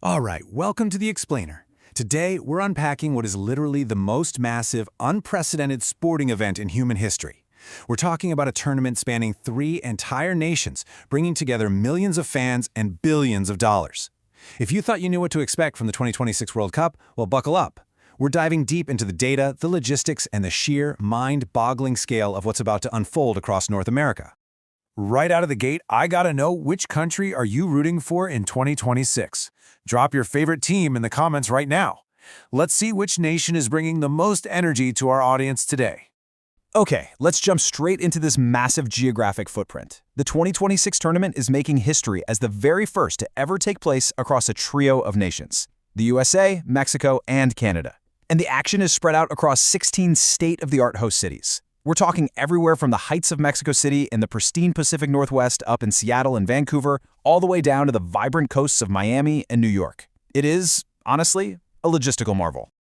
All right, welcome to The Explainer. Today, we're unpacking what is literally the most massive, unprecedented sporting event in human history. We're talking about a tournament spanning 3 entire nations, bringing together millions of fans and billions of dollars. If you thought you knew what to expect from the 2026 World Cup, well, buckle up. We're diving deep into the data, the logistics, and the sheer, mind-boggling scale of what's about to unfold across North America. Right out of the gate, I gotta know, which country are you rooting for in 2026? Drop your favorite team in the comments right now. Let's see which nation is bringing the most energy to our audience today. Okay, let's jump straight into this massive geographic footprint. The 2026 tournament is making history as the very first to ever take place across a trio of nations: the USA, Mexico, and Canada. And the action is spread out across 16 state-of-the-art host cities. We're talking everywhere from the heights of Mexico City in the pristine Pacific Northwest up in Seattle and Vancouver, all the way down to the vibrant coasts of Miami and New York. It is, honestly, a logistical marvel.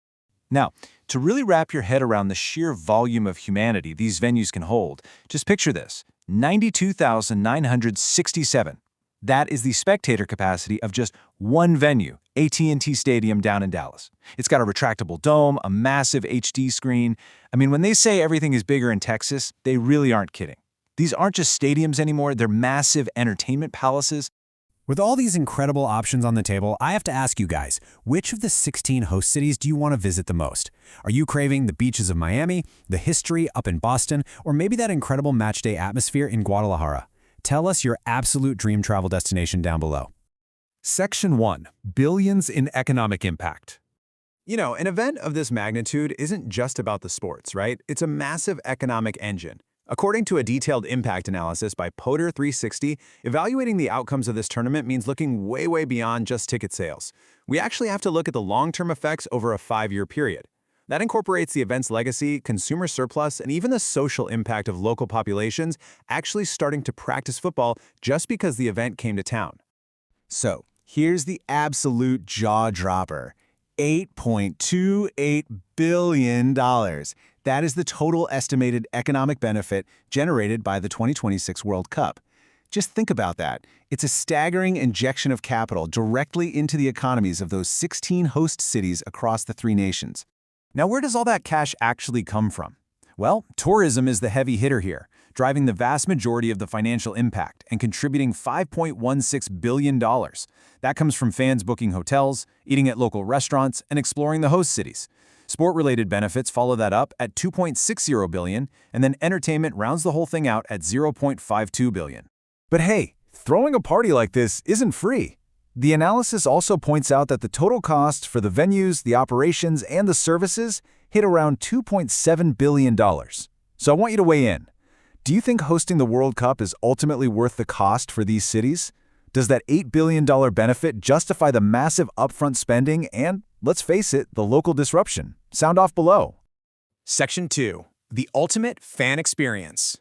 Now, to really wrap your head around the sheer volume of humanity these venues can hold, just picture this: 92,967. That is the spectator capacity of just one venue, AT&T Stadium down in Dallas. It's got a retractable dome, a massive HD screen. I mean, when they say everything is bigger in Texas, they really aren't kidding. These aren't just stadiums anymore, they're massive entertainment palaces. With all these incredible options on the table, I have to ask you guys, which of the 16 host cities do you want to visit the most? Are you craving the beaches of Miami, the history up in Boston, or maybe that incredible matchday atmosphere in Guadalajara? Tell us your absolute dream travel destination down below. Section 1. Billions in economic impact. You know, an event of this magnitude isn't just about the sports, right? It's a massive economic engine. According to a detailed impact analysis by Poder 360, evaluating the outcomes of this tournament means looking way beyond just ticket sales. We actually have to look at the long-term effects over a 5-year period. That incorporates the event's legacy, consumer surplus, and even the social impact of local populations actually starting to practice football just because the event came to town. So, here's the absolute jaw-dropper: $8.28 billion. That is the total estimated economic benefit generated by the 2026 World Cup. Just think about that. It's a staggering injection of capital directly into the economies of those 16 host cities across the 3 nations. Now, where does all that cash actually come from? Well, tourism is the heavy hitter here, driving the vast majority of the financial impact and contributing $5.16 billion. That comes from fans booking hotels, eating at local restaurants, and exploring the host cities. Sport-related benefits follow that up at $2.60 billion, and then entertainment rounds the whole thing out at $0.52 billion. But hey, throwing a party like this isn't free. The analysis also points out that the total cost for the venues, the operations, and the services hit around $2.7 billion. So I want you to weigh in. Do you think hosting the World Cup is ultimately worth the cost for these cities? Does that $8 billion benefit justify the massive upfront spending and, let's face it, the local disruption? Sound off below. Section 2. The ultimate fan experience.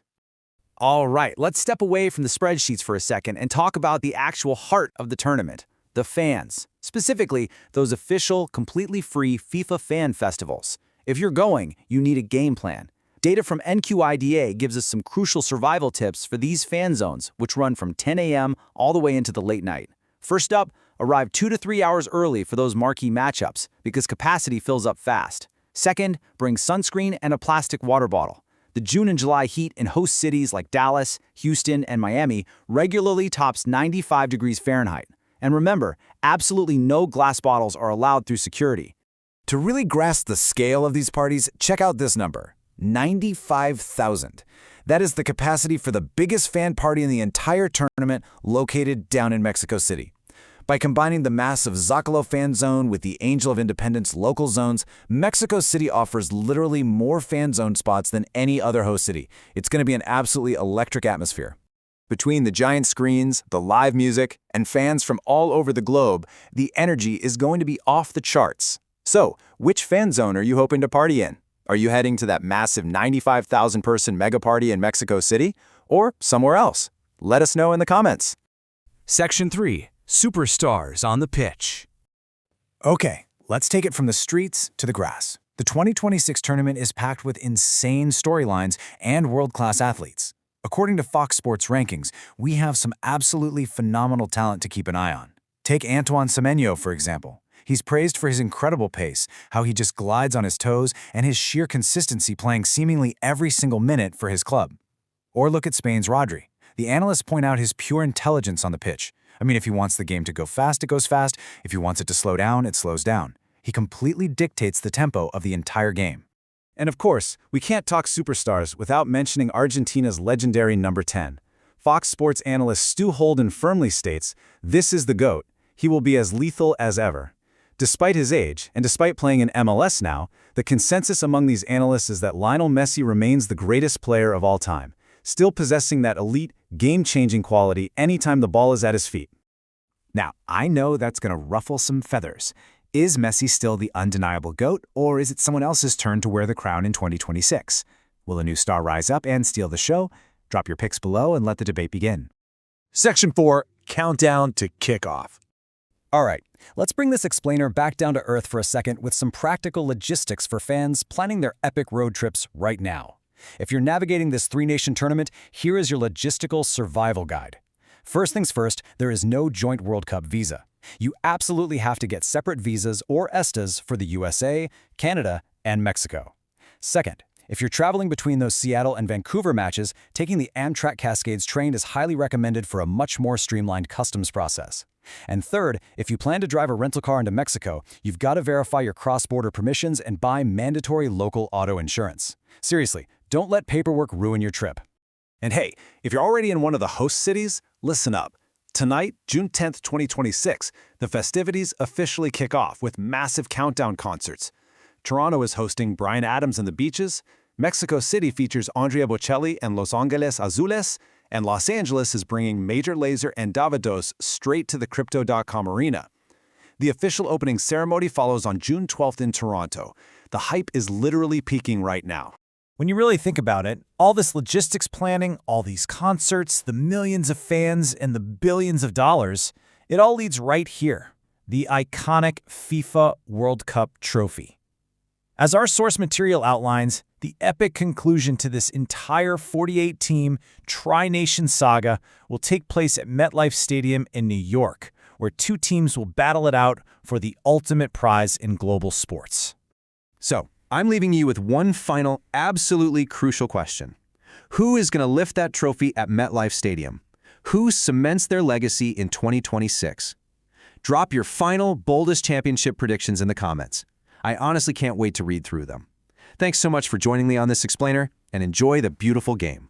All right, let's step away from the spreadsheets for a second and talk about the actual heart of the tournament: the fans. Specifically, those official, completely free FIFA fan festivals. If you're going, you need a game plan. Data from NQIDA gives us some crucial survival tips for these fan zones, which run from 10 a.m. all the way into the late night. First up, arrive 2 to 3 hours early for those marquee matchups, because capacity fills up fast. Second, bring sunscreen and a plastic water bottle. The June and July heat in host cities like Dallas, Houston, and Miami regularly tops 95 degrees Fahrenheit. And remember, absolutely no glass bottles are allowed through security. To really grasp the scale of these parties, check out this number: 95,000. That is the capacity for the biggest fan party in the entire tournament, located down in Mexico City. By combining the massive Zocalo fan zone with the Angel of Independence local zones, Mexico City offers literally more fan zone spots than any other host city. It's going to be an absolutely electric atmosphere. Between the giant screens, the live music, and fans from all over the globe, the energy is going to be off the charts. So, which fan zone are you hoping to party in? Are you heading to that massive 95,000-person mega party in Mexico City, or somewhere else? Let us know in the comments. Section 3. Superstars on the pitch. Okay, let's take it from the streets to the grass. The 2026 tournament is packed with insane storylines and world-class athletes. According to Fox Sports rankings, we have some absolutely phenomenal talent to keep an eye on. Take Antoine Semenyo, for example. He's praised for his incredible pace, how he just glides on his toes, and his sheer consistency playing seemingly every single minute for his club. Or look at Spain's Rodri. The analysts point out his pure intelligence on the pitch. I mean, if he wants the game to go fast, it goes fast. If he wants it to slow down, it slows down. He completely dictates the tempo of the entire game. And of course, we can't talk superstars without mentioning Argentina's legendary number 10. Fox Sports analyst Stu Holden firmly states, "This is the GOAT. He will be as lethal as ever." Despite his age, and despite playing in MLS now, the consensus among these analysts is that Lionel Messi remains the greatest player of all time, still possessing that elite, game-changing quality anytime the ball is at his feet. Now, I know that's going to ruffle some feathers. Is Messi still the undeniable GOAT, or is it someone else's turn to wear the crown in 2026? Will a new star rise up and steal the show? Drop your picks below and let the debate begin. Section 4, Countdown to Kickoff. All right, let's bring this explainer back down to earth for a second with some practical logistics for fans planning their epic road trips right now. If you're navigating this three-nation tournament, here is your logistical survival guide. First things first, there is no joint World Cup visa. You absolutely have to get separate visas or ESTAs for the USA, Canada, and Mexico. Second, if you're traveling between those Seattle and Vancouver matches, taking the Amtrak Cascades train is highly recommended for a much more streamlined customs process. And third, if you plan to drive a rental car into Mexico, you've got to verify your cross-border permissions and buy mandatory local auto insurance. Seriously, don't let paperwork ruin your trip. And hey, if you're already in one of the host cities, listen up. Tonight, June 10th, 2026, the festivities officially kick off with massive countdown concerts. Toronto is hosting Bryan Adams and the Beaches, Mexico City features Andrea Bocelli and Los Angeles Azules, and Los Angeles is bringing Major Lazer and Davidos straight to the Crypto.com arena. The official opening ceremony follows on June 12th in Toronto. The hype is literally peaking right now. When you really think about it, all this logistics planning, all these concerts, the millions of fans, and the billions of dollars, it all leads right here, the iconic FIFA World Cup trophy. As our source material outlines, the epic conclusion to this entire 48-team tri-nation saga will take place at MetLife Stadium in New York, where two teams will battle it out for the ultimate prize in global sports. So, I'm leaving you with one final, absolutely crucial question. Who is going to lift that trophy at MetLife Stadium? Who cements their legacy in 2026? Drop your final, boldest championship predictions in the comments. I honestly can't wait to read through them. Thanks so much for joining me on this explainer, and enjoy the beautiful game.